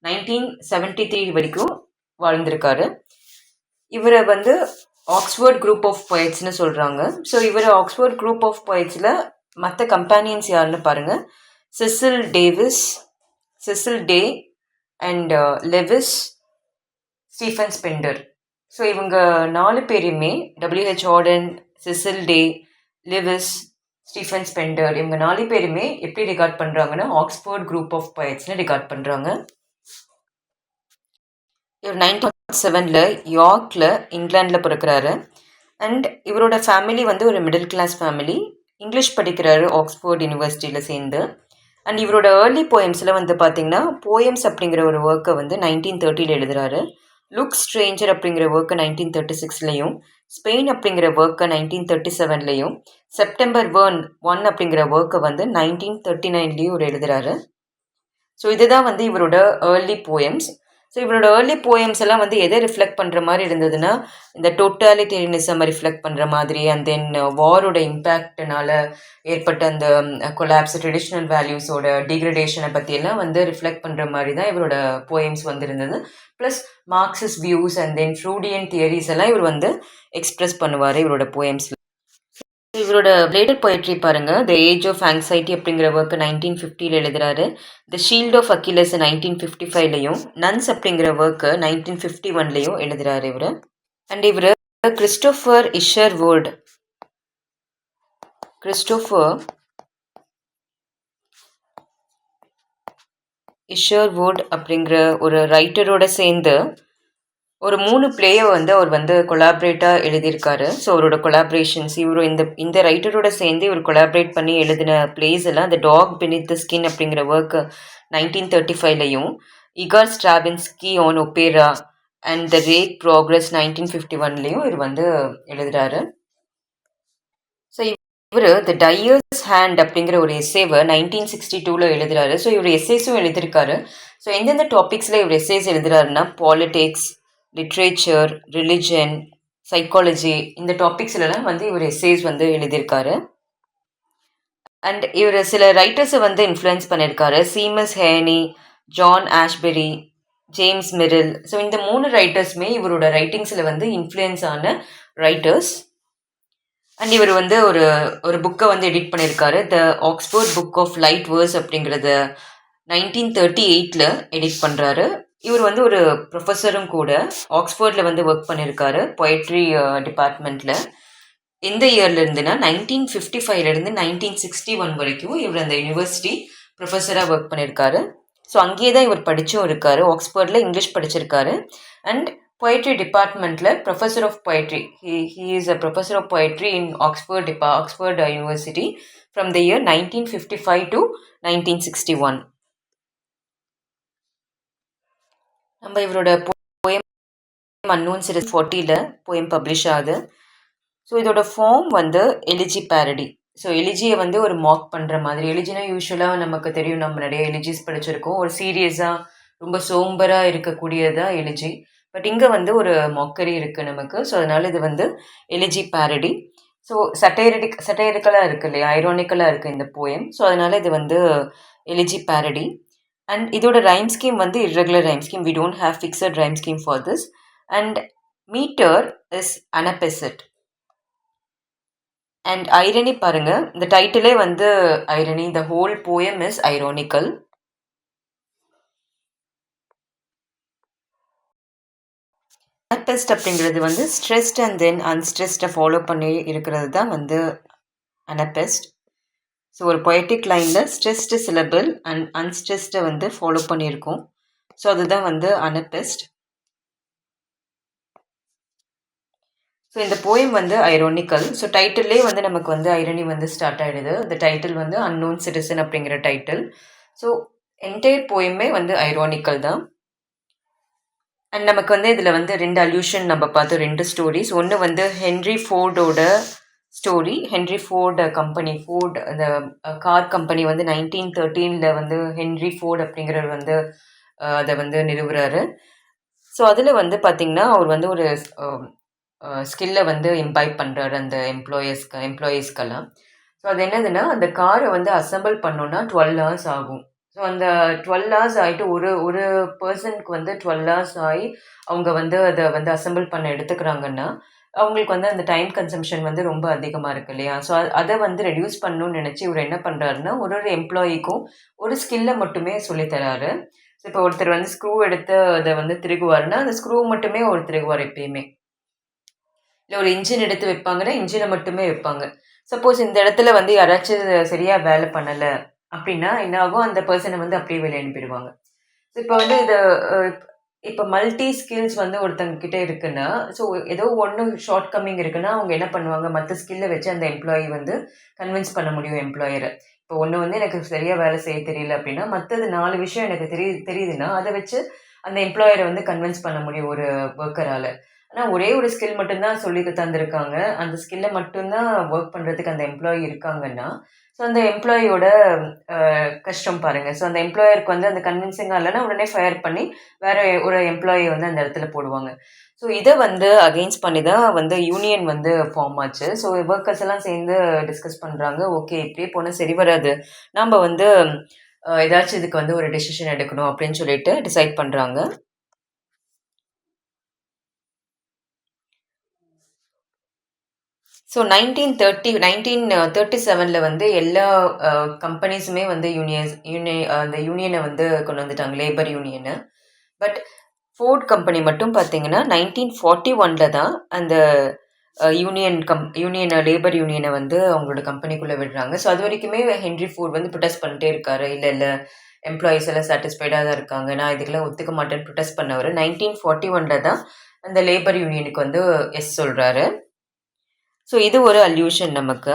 1973 வரைக்கும் வாழ்ந்திருக்காரு. இவரை வந்து ஆக்ஸ்ஃபோர்ட் குரூப் ஆஃப் பொயட்ஸ்னு சொல்கிறாங்க. ஸோ இவர் ஆக்ஸ்ஃபோர்ட் குரூப் ஆஃப் பொயட்ஸில் மற்ற கம்பேனியன்ஸ் யாருன்னு பாருங்கள், Cecil Day and Lewis, Stephen Spender. So இவங்க 4 பேரையுமே W H Auden, Cecil Day, Lewis, Stephen Spender, இவங்க 4 பேருமே எப்படி ரிகார்ட் பண்ணுறாங்கன்னா ஆக்ஸ்ஃபோர்ட் குரூப் ஆஃப் பொயட்ஸ்னு ரிகார்ட் பண்ணுறாங்க. இவர் 1907 யார்க்கில் இங்கிலாண்டில் பிறக்கிறாரு. அண்ட் இவரோட ஃபேமிலி வந்து ஒரு மிடில் கிளாஸ் ஃபேமிலி. இங்கிலீஷ் படிக்கிறாரு ஆக்ஸ்ஃபோர்ட் யூனிவர்சிட்டியில் சேர்ந்து. அண்ட் இவரோட ஏர்லி போயம்ஸில் வந்து பார்த்திங்கன்னா போயம்ஸ் அப்படிங்கிற ஒரு ஒர்க்கை வந்து 1930 எழுதுகிறாரு. லுக் ஸ்ட்ரேஞ்சர் அப்படிங்கிற ஒர்க்கை 1936 ஸ்பெயின் அப்படிங்கிற ஒர்க்கை 1937 செப்டம்பர் 1 அப்படிங்கிற ஒர்க்கை வந்து 1939 ஒரு எழுதுகிறாரு. ஸோ இதுதான் வந்து இவரோட ஏர்லி போயம்ஸ். ஸோ இவரோட ஏர்லி போயம்ஸ் எல்லாம் வந்து எதை ரிஃப்ளெக்ட் பண்ணுற மாதிரி இருந்ததுன்னா, இந்த டோட்டாலிட்டேரியனிசம் ரிஃப்ளெக்ட் பண்ணுற மாதிரி, அண்ட் தென் வாரோட இம்பேக்ட்னால ஏற்பட்ட அந்த கொலாப்ஸ், ட்ரெடிஷ்னல் வேல்யூஸோட டிகிரடேஷனை பற்றியெல்லாம் வந்து ரிஃப்ளெக்ட் பண்ணுற மாதிரி தான் இவரோட போயம்ஸ் வந்து இருந்தது. Plus Marxist views and then ஃப்ரூடியன் theories எல்லாம் இவர் வந்து எக்ஸ்பிரஸ் பண்ணுவார் இவரோட போயம்ஸில். இவரோட லேட்டர் பொயட்ரி பாருங்க, த ஏஜ் ஆஃப் ஆங்ஸைட்டி அப்படிங்கிற ஒர்க்கு 1950 எழுதுறாரு. The shield of Achilles 1955 Nones அப்படிங்கிற ஒர்க்கு 1951 எழுதுறாரு இவர். அண்ட் இவர் கிறிஸ்டோஃபர் இஷர்வுட் அப்படிங்கிற ஒரு ரைட்டரோட சேர்ந்து ஒரு 3 பிளேயை வந்து அவர் வந்து கொலாபரேட்டாக எழுதியிருக்காரு. ஸோ அவரோட கொலாபரேஷன்ஸ் இவர் இந்த ரைட்டரோட சேர்ந்து இவர் கொலாபரேட் பண்ணி எழுதின பிளேஸ் எல்லாம் the dog beneath the skin அப்படிங்கிற work 1935 Igor Stravinsky on opera and the rake progress 1951 இவர் வந்து எழுதுறாரு. ஸோ இவர் த டையர்ஸ் ஹேண்ட் அப்படிங்கிற ஒரு எஸ்ஸேவை 1962 எழுதுறாரு. ஸோ இவர் எஸ்ஸேஸும் எழுதியிருக்காரு. ஸோ எந்தெந்த டாபிக்ஸில் இவர் எஸ்ஸேஸ் எழுதுறாருன்னா பாலிடிக்ஸ், லிட்ரேச்சர், ரிலிஜன், சைக்காலஜி, இந்த டாபிக்ஸ்லாம் வந்து இவர் எஸ்ஸேஸ் வந்து எழுதியிருக்காரு. அண்ட் இவர் சில ரைட்டர்ஸை வந்து இன்ஃப்ளூயன்ஸ் பண்ணியிருக்காரு. Seamus Heaney, John Ashbery, James Merrill. So இந்த 3 ரைட்டர்ஸுமே இவரோட ரைட்டிங்ஸில் வந்து இன்ஃப்ளூயன்ஸ் ஆன ரைட்டர்ஸ். அண்ட் இவர் வந்து ஒரு புக்கை வந்து எடிட் பண்ணியிருக்காரு, the Oxford book of light verse அப்படிங்கிறத 1938 எடிட் பண்ணுறாரு. இவர் வந்து ஒரு ப்ரொஃபஸரும் கூட, ஆக்ஸ்ஃபோர்டில் வந்து ஒர்க் பண்ணியிருக்காரு பொயட்ரி டிபார்ட்மெண்ட்டில். எந்த இயர்லேருந்துன்னா 1955 1961 வரைக்கும் இவர் அந்த யூனிவர்சிட்டி ப்ரொஃபஸராக ஒர்க் பண்ணியிருக்காரு. ஸோ அங்கேயே தான் இவர் படித்தும் இருக்கார். ஆக்ஸ்ஃபோர்டில் இங்கிலீஷ் படிச்சிருக்காரு. அண்ட் பொயட்ரி டிபார்ட்மெண்ட்டில் professor of poetry, he is a professor of poetry in Oxford university from the year 1955 to 1961. நம்ம இவரோட poem unknown citizen 40 poem publish ஆகுது. ஸோ இதோட ஃபார்ம் வந்து எலிஜி பேரடி. ஸோ எலிஜியை வந்து ஒரு மார்க் பண்ணுற மாதிரி. எலிஜினா யூஸ்வலாக நமக்கு தெரியும், நம்ம நிறைய எலிஜிஸ் படிச்சிருக்கோம். ஒரு சீரியஸாக ரொம்ப சோம்பராக இருக்கக்கூடியதாக எலிஜி. பட் இங்கே வந்து ஒரு மாக்கரி இருக்குது நமக்கு. ஸோ அதனால் இது வந்து எலிஜி பேரடி. ஸோ சட்டைரிக்கலாக இருக்குது இல்லையா, ஐரானிக்கலாக இருக்குது இந்த போயம். ஸோ அதனால் இது வந்து எலிஜி பேரடி. அண்ட் இதோட ரைம் ஸ்கீம் வந்து irregular rhyme scheme. We don't have fixed rhyme scheme for this. And metre is anapaest. And irony பாருங்க, இந்த டைட்டிலே வந்து irony, the whole poem is ironical. Anapaest அப்படிங்கிறது வந்து ஸ்ட்ரெஸ்ட் அண்ட் தென் அன்ஸ்ட்ரெஸ்டை follow பண்ணி இருக்கிறது தான் வந்து அனபெஸ்ட். ஸோ ஒரு பொயட்டிக் லைனில் ஸ்ட்ரெஸ்டு சிலபிள் அண்ட் அன்ஸ்ட்ரெஸ்டை வந்து ஃபாலோ பண்ணியிருக்கோம். ஸோ அதுதான் வந்து அனபெஸ்ட். ஸோ இந்த போயம் வந்து ஐரோனிக்கல். ஸோ டைட்டில்லே வந்து நமக்கு வந்து ஐரணி வந்து ஸ்டார்ட் ஆகிடுது. இந்த டைட்டில் வந்து அன்னோன் சிட்டிசன் அப்படிங்கிற டைட்டில். ஸோ என்டையர் போயமே வந்து ஐரோனிக்கல் தான். அண்ட் நமக்கு வந்து இதில் வந்து 2 அல்யூஷன் நம்ம பார்த்தோம், 2 ஸ்டோரிஸ். ஒன்று வந்து ஹென்ரி ஃபோர்டோட story. Henry Ford company, Ford அந்த கார் கம்பெனி வந்து 1913 வந்து ஹென்ரி ஃபோர்டு அப்படிங்கிறவர் வந்து அதை வந்து நிறுவுறாரு. ஸோ அதில் வந்து பார்த்திங்கன்னா அவர் வந்து ஒரு ஸ்கில்லை வந்து இம்பைப் பண்ணுறாரு அந்த எம்ப்ளாயீஸ்க்கெல்லாம். ஸோ அது என்னதுன்னா, அந்த காரை வந்து அசம்பிள் பண்ணோன்னா 12 hours ஆகும். ஸோ அந்த 12 hours ஆகிட்டு ஒரு பர்சனுக்கு வந்து 12 hours ஆகி அவங்க வந்து அதை வந்து அசம்பிள் பண்ண எடுத்துக்கிறாங்கன்னா, அவங்களுக்கு வந்து அந்த டைம் கன்சம்ஷன் வந்து ரொம்ப அதிகமாக இருக்கு இல்லையா? ஸோ அதை வந்து ரெடியூஸ் பண்ணணும்னு நினச்சி இவர் என்ன பண்ணுறாருன்னா, ஒரு எம்ப்ளாயிக்கும் ஒரு ஸ்கில்லை மட்டுமே சொல்லித்தராரு. ஸோ இப்போ ஒருத்தர் வந்து ஸ்க்ரூ எடுத்து அதை வந்து திருகுவாருன்னா, அந்த ஸ்க்ரூ மட்டுமே ஒரு திருகுவார் எப்பயுமே. இல்லை ஒரு இன்ஜின் எடுத்து வைப்பாங்கன்னா இன்ஜினை மட்டுமே வைப்பாங்க. சப்போஸ் இந்த இடத்துல வந்து யாராச்சும் சரியாக வேலை பண்ணலை அப்படின்னா என்ன ஆகும், அந்த பர்சனை வந்து அப்படியே வெளியே அனுப்பிடுவாங்க. இப்போ வந்து இது இப்போ மல்டி ஸ்கில்ஸ் வந்து ஒருத்தங்க கிட்ட இருக்குன்னா, ஸோ ஏதோ ஒன்று ஷார்ட் கம்மிங் இருக்குன்னா அவங்க என்ன பண்ணுவாங்க, மற்ற ஸ்கில்லை வச்சு அந்த எம்ப்ளாயி வந்து கன்வின்ஸ் பண்ண முடியும் எம்ப்ளாயரை. இப்போ ஒன்று வந்து எனக்கு சரியாக வேலை செய்ய தெரியல அப்படின்னா, மற்றது 4 விஷயம் எனக்கு தெரியுதுன்னா அதை வச்சு அந்த எம்ப்ளாயரை வந்து கன்வின்ஸ் பண்ண முடியும் ஒரு ஒர்க்கரால். ஆனால் ஒரே ஒரு ஸ்கில் மட்டும்தான் சொல்லி தந்திருக்காங்க. அந்த ஸ்கில்லை மட்டும்தான் ஒர்க் பண்ணுறதுக்கு அந்த எம்ப்ளாயி இருக்காங்கன்னா, ஸோ அந்த எம்ப்ளாயியோட கஷ்டம் பாருங்கள். ஸோ அந்த எம்ப்ளாயருக்கு வந்து அந்த கன்வின்சிங்காக இல்லைன்னா உடனே ஃபயர் பண்ணி வேறு ஒரு எம்ப்ளாயி வந்து அந்த இடத்துல போடுவாங்க. ஸோ இதை வந்து அகெயின்ஸ்ட் பண்ணி தான் வந்து யூனியன் வந்து ஃபார்ம் ஆச்சு. ஸோ ஒர்க்கர்ஸ் எல்லாம் சேர்ந்து டிஸ்கஸ் பண்ணுறாங்க. ஓகே, இப்படியே போனால் சரி வராது, நாம் வந்து ஏதாச்சும் இதுக்கு வந்து ஒரு டெசிஷன் எடுக்கணும் அப்படின்னு சொல்லிட்டு டிசைட் பண்ணுறாங்க. ஸோ 1937 வந்து எல்லா கம்பெனிஸுமே வந்து அந்த யூனியனை வந்து கொண்டு வந்துட்டாங்க, லேபர் யூனியனை. பட் ஃபோர்ட் கம்பெனி மட்டும் பார்த்தீங்கன்னா 1941 தான் அந்த லேபர் யூனியனை வந்து அவங்களோட கம்பெனிக்குள்ளே விடுறாங்க. ஸோ அது வரைக்குமே ஹென்ரி ஃபோர்ட் வந்து ப்ரொடெஸ்ட் பண்ணிட்டே இருக்காரு. இல்லை எம்ப்ளாயீஸ் எல்லாம் சாட்டிஸ்ஃபைடாக தான் இருக்காங்க, நான் இதுக்கெல்லாம் ஒத்துக்க மாட்டேன்னு ப்ரொடெஸ்ட் பண்ணவர் 1941 தான் அந்த லேபர் யூனியனுக்கு வந்து எஸ் சொல்கிறாரு. ஸோ இது ஒரு அல்யூஷன் நமக்கு.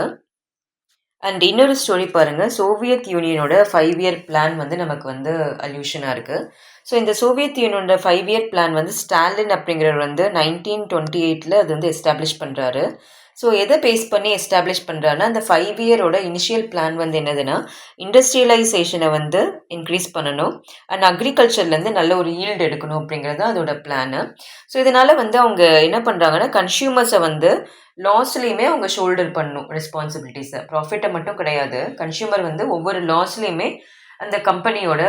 அண்ட் இன்னொரு ஸ்டோரி பாருங்கள், சோவியத் யூனியனோட 5-year பிளான் வந்து நமக்கு வந்து அல்யூஷனாக இருக்குது. ஸோ இந்த சோவியத் யூனியனோட 5-year பிளான் வந்து ஸ்டாலின் அப்படிங்கிறவர் வந்து 1928 அது வந்து எஸ்டாப்ளிஷ் பண்ணுறாரு. ஸோ எதை பேஸ் பண்ணி எஸ்டாப்ளிஷ் பண்ணுறாருன்னா, அந்த 5-year இனிஷியல் பிளான் வந்து என்னதுன்னா, இண்டஸ்ட்ரியலைசேஷனை வந்து இன்க்ரீஸ் பண்ணணும் அண்ட் அக்ரிகல்ச்சர்லேருந்து நல்ல ஒரு ஈல்டு எடுக்கணும் அப்படிங்கிறது அதோட பிளானு. ஸோ இதனால் வந்து அவங்க என்ன பண்ணுறாங்கன்னா, கன்சியூமர்ஸை வந்து லாஸ்லேயுமே அவங்க ஷோல்டர் பண்ணணும் ரெஸ்பான்சிபிலிட்டிஸை, ப்ராஃபிட்டை மட்டும் கிடையாது. கன்சியூமர் வந்து ஒவ்வொரு லாஸ்லேயுமே அந்த கம்பெனியோட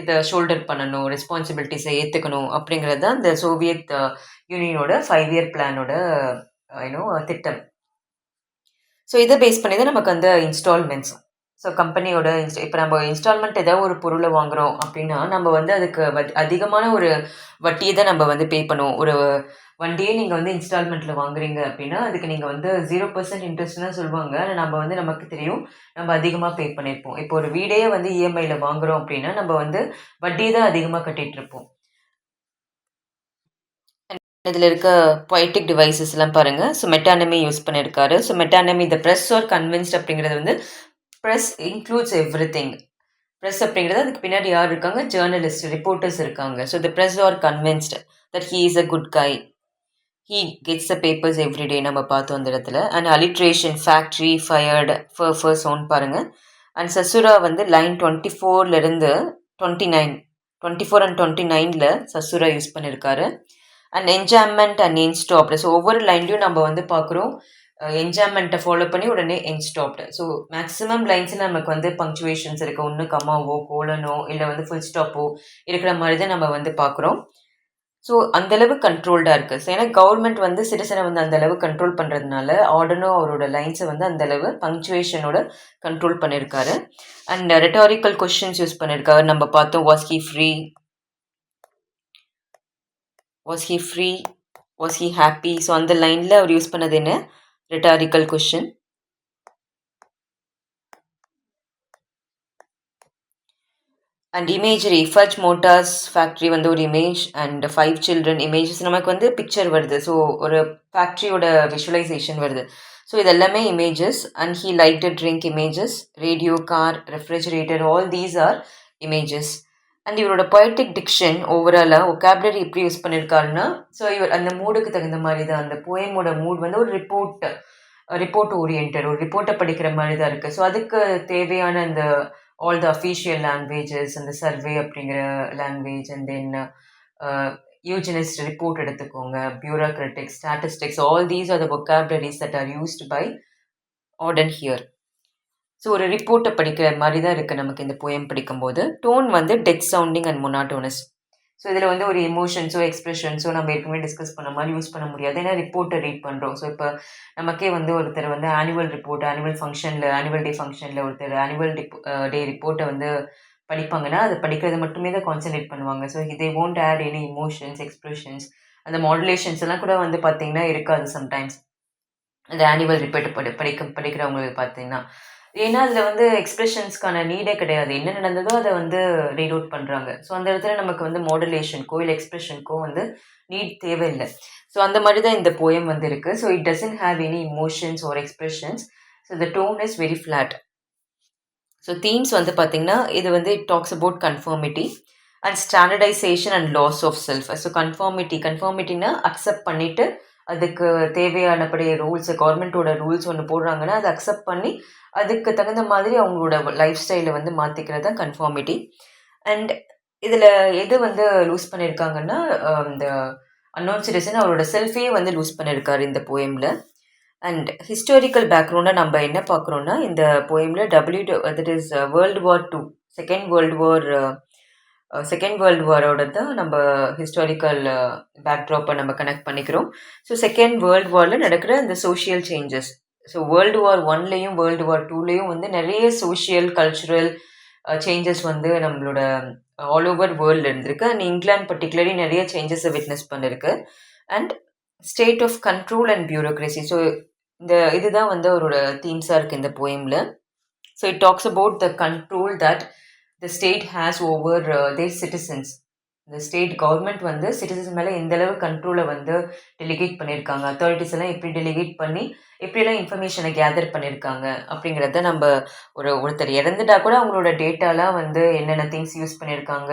இதை ஷோல்டர் பண்ணணும், ரெஸ்பான்சிபிலிட்டிஸை ஏற்றுக்கணும் அப்படிங்கிறது தான் இந்த சோவியத் யூனியனோட 5-year பிளானோட திட்டம். ஸோ இதை பேஸ் பண்ணி தான் நமக்கு அந்த இன்ஸ்டால்மெண்ட்ஸ். ஸோ கம்பெனியோட இப்போ நம்ம இன்ஸ்டால்மெண்ட் ஏதாவது ஒரு பொருளை வாங்குகிறோம் அப்படின்னா நம்ம வந்து அதுக்கு அதிகமான ஒரு வட்டியை தான் நம்ம வந்து பே பண்ணுவோம். ஒரு வண்டியே நீங்கள் வந்து இன்ஸ்டால்மெண்ட்டில் வாங்குறீங்க அப்படின்னா அதுக்கு நீங்கள் வந்து 0% இன்ட்ரெஸ்ட் தான் சொல்லுவாங்க. ஆனால் நம்ம வந்து நமக்கு தெரியும் நம்ம அதிகமாக பே பண்ணியிருப்போம். இப்போ ஒரு வீடையே வந்து இஎம்ஐயில் வாங்குகிறோம் அப்படின்னா நம்ம வந்து வட்டியை தான் அதிகமாக கட்டிகிட்டு இருப்போம். இதில் இருக்க பொய்டிக் டிவைசஸ்லாம் பாருங்கள். ஸோ மெட்டானமி யூஸ் பண்ணியிருக்காரு. So metonymy the press are convinced அப்படிங்கிறது வந்து press includes everything. Press அப்படிங்கிறது அதுக்கு பின்னாடி யார் இருக்காங்க, ஜேர்னலிஸ்ட், ரிப்போர்ட்டர்ஸ் இருக்காங்க. So the press are convinced that he is a good guy, he gets the papers every day நம்ம பார்த்தோம் அந்த இடத்துல. And alliteration, factory, fired, fur sound பாருங்கள். அண்ட் சசுரா வந்து லைன் 24 24 அண்ட் 29 சசுரா யூஸ் பண்ணியிருக்காரு. And enjoyment and N stopped. So ஒவ்வொரு லைன்லையும் நம்ம வந்து பார்க்குறோம் என்ஜாய்மெண்ட்டை ஃபாலோ பண்ணி உடனே என் ஸ்டாப்டு. ஸோ மேக்ஸிமம் லைன்ஸில் நமக்கு வந்து பங்க்சுவேஷன்ஸ் இருக்குது, ஒன்று கம்மாவோ கோலனோ இல்லை வந்து ஃபுல் ஸ்டாப்போ இருக்கிற மாதிரி தான் நம்ம வந்து பார்க்குறோம். ஸோ அந்தளவு கண்ட்ரோல்டாக இருக்குது. ஸோ ஏன்னா கவர்மெண்ட் வந்து சிட்டிசனை வந்து அந்தளவு கண்ட்ரோல் பண்ணுறதுனால ஆர்டனும் அவரோட லைன்ஸை வந்து அந்தளவு பங்க்சுவேஷனோட கண்ட்ரோல் பண்ணியிருக்காரு. அண்ட் ரெட்டாரிக்கல் கொஷின்ஸ் யூஸ் பண்ணியிருக்காரு. நம்ம பார்த்தோம், was he free, was he free, was he happy. So அந்த லைனில் அவர் யூஸ் பண்ணது என்ன, rhetorical question. And imagery, fudge Motors factory வந்து ஒரு இமேஜ், அண்ட் 5 சில்ட்ரன் இமேஜஸ், நமக்கு வந்து பிக்சர் வருது. ஸோ ஒரு ஃபேக்ட்ரியோட விஷுவலைசேஷன் வருது. ஸோ இது எல்லாமே images. And he like to drink images, radio, car, refrigerator, all these R images. And இவரோட பொயட்டிக் டிக்ஷன் ஓவராலாக ஒகாபுலரி எப்படி யூஸ் பண்ணியிருக்காருன்னா, ஸோ இவர் அந்த மூடுக்கு தகுந்த மாதிரி தான், அந்த போயமோட மூட் வந்து ஒரு ரிப்போர்ட் ஓரியன்ட், ஒரு ரிப்போர்ட்டை படிக்கிற மாதிரி தான் இருக்குது. ஸோ அதுக்கு தேவையான அந்த ஆல் த அஃபீஷியல் லாங்குவேஜஸ், அந்த சர்வே அப்படிங்கிற language, and then eugenist report எடுத்துக்கோங்க, bureaucratics, statistics, all these are the vocabularies that are used by Auden here. So ஒரு ரிப்போர்ட்டை படிக்கிற மாதிரி தான் இருக்குது நமக்கு இந்த போயம் படிக்கும்போது. டோன் வந்து டெத் சவுண்டிங் அண்ட் மொனாட்டோனஸ். ஸோ இதில் வந்து ஒரு எமோஷன்ஸோ எக்ஸ்பிரஷன்ஸோ நம்ம ஏற்கனவே டிஸ்கஸ் பண்ண மாதிரி யூஸ் பண்ண முடியாது. ஏன்னா ரிப்போர்ட்டை ரீட் பண்ணுறோம். ஸோ இப்போ நமக்கே வந்து ஒருத்தர் வந்து ஆனுவல் டே ஃபங்க்ஷனில் ஒருத்தர் ஆனுவல் டே ரிப்போர்ட்டை வந்து படிப்பாங்கன்னா, அதை படிக்கிறது மட்டுமே தான் கான்சன்ட்ரேட் பண்ணுவாங்க. So they won't add any emotions, expressions, அந்த மாடுலேஷன்ஸ் எல்லாம் கூட வந்து பார்த்தீங்கன்னா இருக்காது சம்டைம்ஸ். அந்த ஆனுவல் ரிப்போர்ட் படிக்கிறவங்களுக்கு பார்த்தீங்கன்னா, ஏன்னா அதில் வந்து எக்ஸ்பிரஷன்ஸ்க்கான நீடே கிடையாது. என்ன நடந்ததோ அதை வந்து ரீட் அவுட் பண்ணுறாங்க. ஸோ அந்த இடத்துல நமக்கு வந்து மாடுலேஷனுக்கோ இல்லை எக்ஸ்பிரஷனுக்கோ வந்து நீட் தேவையில்லை. ஸோ அந்த மாதிரி தான் இந்த போயம் வந்து இருக்குது. So it doesn't have any emotions or expressions. So the tone is very flat. So themes வந்து பார்த்திங்கன்னா, இது வந்து it talks about conformity and standardisation and loss of self. So கன்ஃபார்மிட்டினா அக்செப்ட் பண்ணிவிட்டு அதுக்கு தேவையானபடி ரூல்ஸ், கவர்மெண்ட்டோட ரூல்ஸ் ஒன்று போடுறாங்கன்னா அதை அக்செப்ட் பண்ணி அதுக்கு தகுந்த மாதிரி அவங்களோட லைஃப் ஸ்டைலை வந்து மாற்றிக்கிறது தான் கன்ஃபார்மிட்டி. அண்ட் இதில் எது வந்து லூஸ் பண்ணியிருக்காங்கன்னா, இந்த அன்னோன் சிட்டிசன் அவரோட செல்ஃபையே வந்து லூஸ் பண்ணியிருக்காரு இந்த போயமில். அண்ட் ஹிஸ்டாரிக்கல் பேக்ரவுண்டாக நம்ம என்ன பார்க்குறோன்னா, இந்த போயமில் that is world war 2, second world வாரோட தான் நம்ம ஹிஸ்டாரிக்கல் பேக்ட்ராப்பை நம்ம கனெக்ட் பண்ணிக்கிறோம். ஸோ செகண்ட் வேர்ல்டு வாரில் நடக்கிற இந்த social changes. So world war 1லேயும் வேர்ல்டு வார் 2லேயும் வந்து நிறைய சோஷியல் கல்ச்சுரல் சேஞ்சஸ் வந்து நம்மளோட ஆல் ஓவர் வேர்ல்டு இருந்திருக்கு. அண்ட் இங்கிலாந்து பர்டிகுலர்லி நிறைய சேஞ்சஸை விட்னஸ் பண்ணிருக்கு. And state of control and bureaucracy. So இதுதான் வந்து அவரோட தீம்ஸாக இருக்குது இந்த போயமில். So it talks about the control that the state has over their citizens. இந்த ஸ்டேட் கவர்மெண்ட் வந்து சிட்டிசன்ஸ் மேலே எந்த அளவு கண்ட்ரோலை வந்து டெலிகேட் பண்ணியிருக்காங்க, அத்தாரிட்டிஸ் எல்லாம் எப்படி டெலிகேட் பண்ணி எப்படியெல்லாம் இன்ஃபர்மேஷனை கேதர் பண்ணியிருக்காங்க அப்படிங்கிறத நம்ம ஒருத்தர் இறந்துட்டா கூட அவங்களோட டேட்டாலாம் வந்து என்னென்ன திங்ஸ் யூஸ் பண்ணியிருக்காங்க,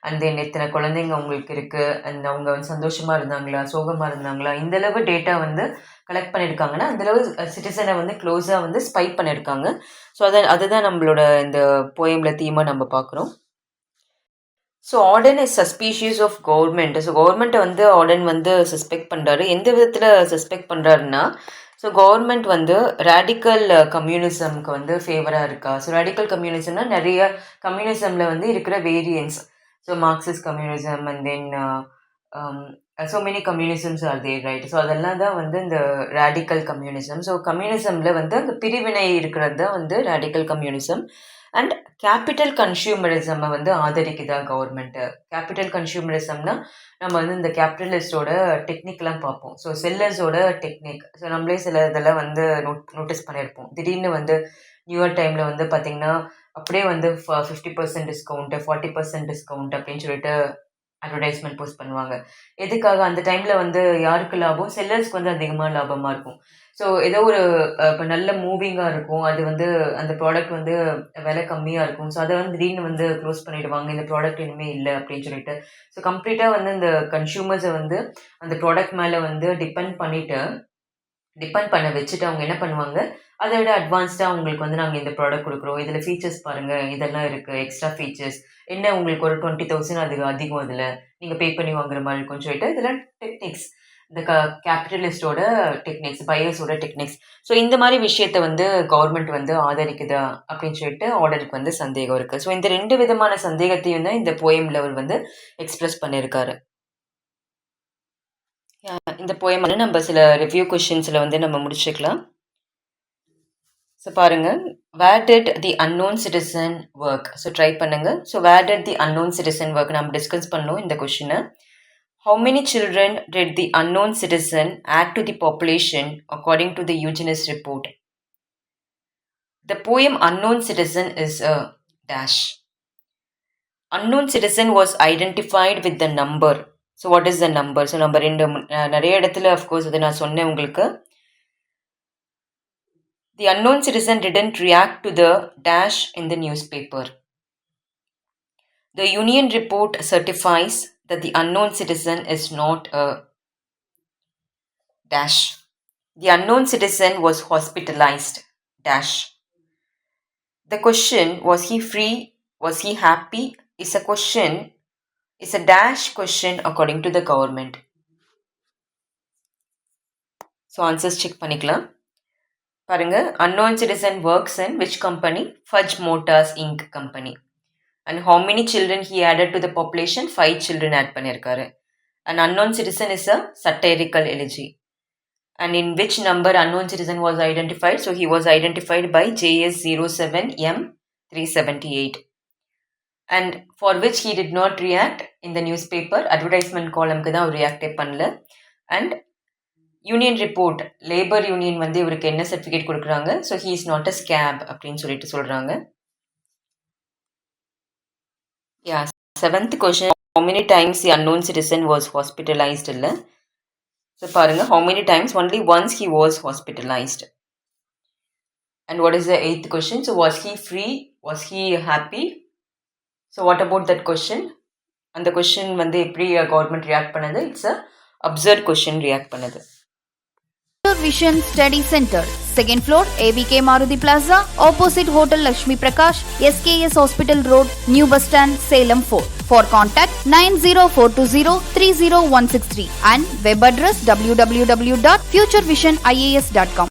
அண்ட் தென் எத்தனை குழந்தைங்க அவங்களுக்கு இருக்குது, அண்ட் அவங்க வந்து சந்தோஷமாக இருந்தாங்களா, சோகமாக இருந்தாங்களா, இந்தளவு டேட்டா வந்து கலெக்ட் பண்ணியிருக்காங்கன்னா அந்தளவு சிட்டிசனை வந்து க்ளோஸாக வந்து ஸ்பை பண்ணியிருக்காங்க. ஸோ அதுதான் நம்மளோட இந்த போயமில் தீமாக நம்ம பார்க்குறோம். So Auden is suspicious of government. So கவர்மெண்ட்டை வந்து ஆர்டன் வந்து சஸ்பெக்ட் பண்ணுறாரு. எந்த விதத்தில் சஸ்பெக்ட் பண்ணுறாருன்னா, ஸோ கவர்மெண்ட் வந்து ரேடிக்கல் கம்யூனிசம்க்கு வந்து ஃபேவராக இருக்கா. ஸோ ரேடிக்கல் கம்யூனிசம்னா நிறைய கம்யூனிசமில் வந்து இருக்கிற variance. So Marxist communism and then so many communisms are there, right? So அதெல்லாம் தான் வந்து இந்த ரேடிக்கல் கம்யூனிசம். ஸோ கம்யூனிசமில் வந்து அந்த பிரிவினை இருக்கிறது தான் வந்து ரேடிக்கல் கம்யூனிசம். அண்ட் கேபிட்டல் கன்சியூமரிசமை வந்து ஆதரிக்குதா கவர்மெண்ட்டு. கேபிட்டல் கன்சியூமரிசம்னா நம்ம வந்து இந்த கேபிட்டலிஸ்டோட டெக்னிக்லாம் பார்ப்போம். So செல்லர்ஸோட technique. ஸோ நம்மளே சில இதெல்லாம் வந்து நோட்டீஸ் பண்ணியிருப்போம். திடீர்னு வந்து நியூ இயர் டைமில் வந்து பார்த்திங்கன்னா அப்படியே வந்து 50% டிஸ்கவுண்ட்டு, 40% டிஸ்கவுண்ட் அப்படின்னு சொல்லிட்டு அட்வர்டைஸ்மெண்ட் போஸ்ட் பண்ணுவாங்க. எதுக்காக அந்த டைமில் வந்து யாருக்கு லாபம், செல்லர்ஸ்க்கு வந்து அதிகமாக லாபமாக இருக்கும். ஸோ ஏதோ ஒரு இப்போ நல்ல மூவிங்காக இருக்கும், அது வந்து அந்த ப்ராடக்ட் வந்து விலை கம்மியாக இருக்கும். ஸோ அதை வந்து திடீர்னு வந்து க்ளோஸ் பண்ணிவிடுவாங்க, இந்த ப்ராடக்ட் இனிமேல் இல்லை அப்படின்னு சொல்லிட்டு. ஸோ கம்ப்ளீட்டாக வந்து இந்த கன்சியூமர்ஸை வந்து அந்த ப்ராடக்ட் மேலே வந்து டிபெண்ட் பண்ண வச்சுட்டு அவங்க என்ன பண்ணுவாங்க, அதை விட அட்வான்ஸ்டாக உங்களுக்கு வந்து நாங்கள் இந்த ப்ராடக்ட் கொடுக்குறோம், இதில் ஃபீச்சர்ஸ் பாருங்கள், இதெல்லாம் இருக்குது, எக்ஸ்ட்ரா ஃபீச்சர்ஸ் என்ன உங்களுக்கு ஒரு 20,000 அது அதிகம், அதில் நீங்கள் பே பண்ணி வாங்குற மாதிரி இருக்கும்னு சொல்லிட்டு இதெல்லாம் டெக்னிக்ஸ், இந்த கேபிட்டலிஸ்டோட டெக்னிக்ஸ், பையர்ஸோட டெக்னிக்ஸ். ஸோ இந்த மாதிரி விஷயத்தை வந்து கவர்மெண்ட் வந்து ஆதரிக்குதா அப்படின்னு சொல்லிட்டு ஆர்டருக்கு வந்து சந்தேகம் இருக்குது. ஸோ இந்த 2 விதமான சந்தேகத்தையும் தான் இந்த போயமில் அவர் வந்து எக்ஸ்பிரஸ் பண்ணியிருக்காரு. இந்த போயம் வந்து நம்ம சில ரிவ்யூ கொஷின்ஸில் வந்து நம்ம முடிச்சுக்கலாம். ஸோ பாருங்கள், where did the unknown citizen work? So try பண்ணுங்க. So where did the unknown citizen work நம்ம டிஸ்கஸ் பண்ணோம் இந்த கொஷினை. How many children did the unknown citizen add to the population according to the eugenist report? The poem Unknown Citizen is a dash. Unknown citizen was identified with the number. So what is the number? So number நிறைய இடத்துல of course அது நான் சொன்னேன் உங்களுக்கு. The unknown citizen didn't react to the dash in the newspaper. The union report certifies that the unknown citizen is not a dash. The unknown citizen was hospitalized dash. The question, was he free? Was he happy? Is a dash question according to the government. So answers check பண்ணிக்கலாம். பாருங்க, unknown citizen works in which company? Fudge Motors Inc. company. And how many children he added to the population? 5 children add பண்ணியிருக்காரு. An unknown citizen is a satirical elegy. And in which number unknown citizen was identified? So he was identified by JS07M378. And for which he did not react in the newspaper, advertisement column ku dhaan react பண்ணல. And union report, labor union வந்து இவருக்கு என்ன certificate கொடுக்குறாங்க? So he is not a scab அப்படின்னு சொல்லிட்டு சொல்றாங்க. Yeah, 7th question, how many times the unknown citizen was hospitalized இல்ல. So பாருங்க, how many times? Only once he was hospitalized. And what is the 8th question? So was he free? Was he happy? So what about that question? And the question வந்து எப்படி government react பண்ணது? It's a absurd question react பண்ணது. Future Vision Study Center, 2nd floor, ABK Maruti Plaza, opposite Hotel Lakshmi Prakash, SKS Hospital Road, New Bus Stand, Salem 4. For contact 90420 30163 and web address www.futurevision.ias.com.